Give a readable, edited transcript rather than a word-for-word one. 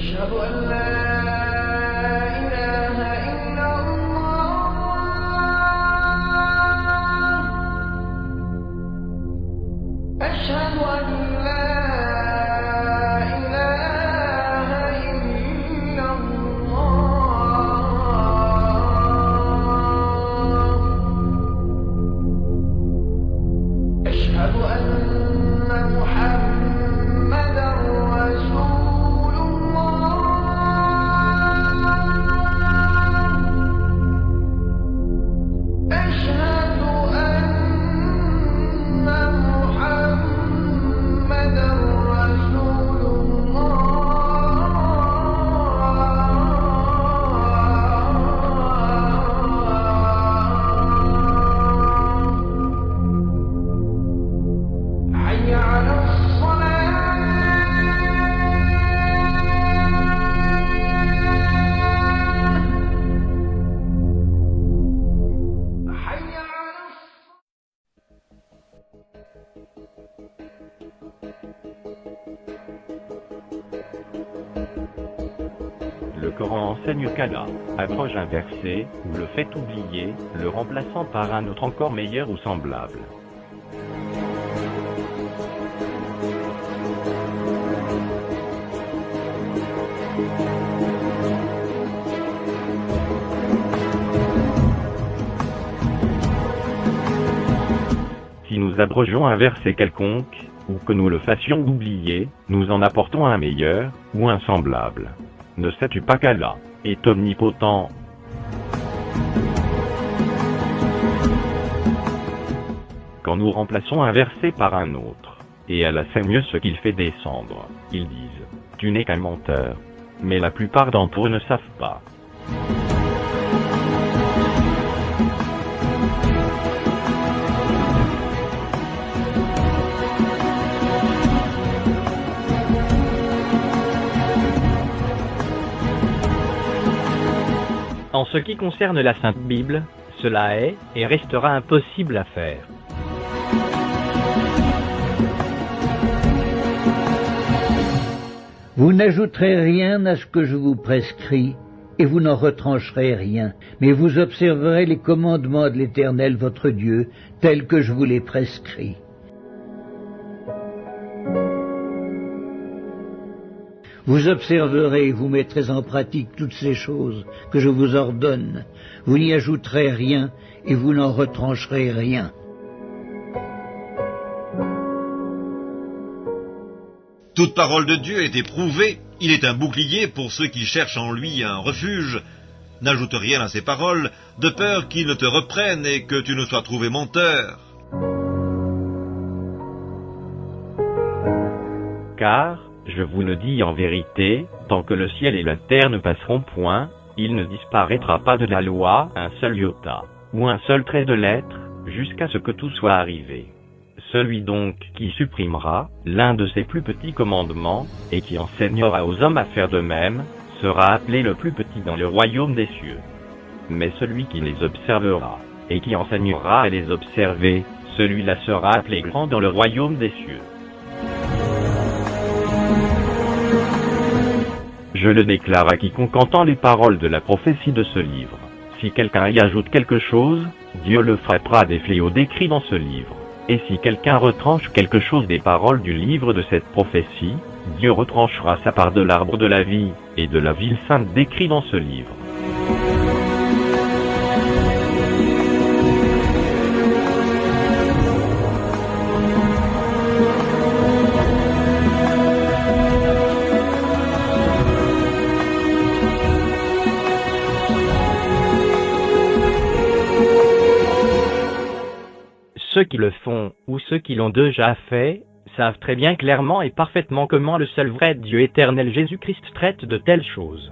أشهد أن لا إله إلا الله أشهد أن لا إله إلا الله أشهد أن محمدا رسول الله أشهد أن محمدا رسول الله حي على Le Coran enseigne qu'Allah abroge un verset ou le fait oublier, le remplaçant par un autre encore meilleur ou semblable. Si nous abrogeons un verset quelconque, ou que nous le fassions oublier, nous en apportons un meilleur, ou un semblable. Ne sais-tu pas qu'Allah est omnipotent? Quand nous remplaçons un verset par un autre, et Allah sait mieux ce qu'il fait descendre, ils disent, tu n'es qu'un menteur. Mais la plupart d'entre eux ne savent pas. En ce qui concerne la Sainte Bible, cela est et restera impossible à faire. Vous n'ajouterez rien à ce que je vous prescris, et vous n'en retrancherez rien, mais vous observerez les commandements de l'Éternel votre Dieu, tels que je vous les prescris. Vous observerez et vous mettrez en pratique toutes ces choses que je vous ordonne. Vous n'y ajouterez rien et vous n'en retrancherez rien. Toute parole de Dieu est éprouvée, il est un bouclier pour ceux qui cherchent en lui un refuge. N'ajoute rien à ces paroles, de peur qu'ils ne te reprennent et que tu ne sois trouvé menteur. Car, je vous le dis en vérité, tant que le ciel et la terre ne passeront point, il ne disparaîtra pas de la loi un seul iota, ou un seul trait de lettre, jusqu'à ce que tout soit arrivé. Celui donc qui supprimera l'un de ces plus petits commandements, et qui enseignera aux hommes à faire de même, sera appelé le plus petit dans le royaume des cieux. Mais celui qui les observera, et qui enseignera à les observer, celui-là sera appelé grand dans le royaume des cieux. Je le déclare à quiconque entend les paroles de la prophétie de ce livre. Si quelqu'un y ajoute quelque chose, Dieu le frappera des fléaux décrits dans ce livre. Et si quelqu'un retranche quelque chose des paroles du livre de cette prophétie, Dieu retranchera sa part de l'arbre de la vie, et de la ville sainte décrit dans ce livre. Ceux qui le font, ou ceux qui l'ont déjà fait, savent très bien clairement et parfaitement comment le seul vrai Dieu éternel Jésus-Christ traite de telles choses.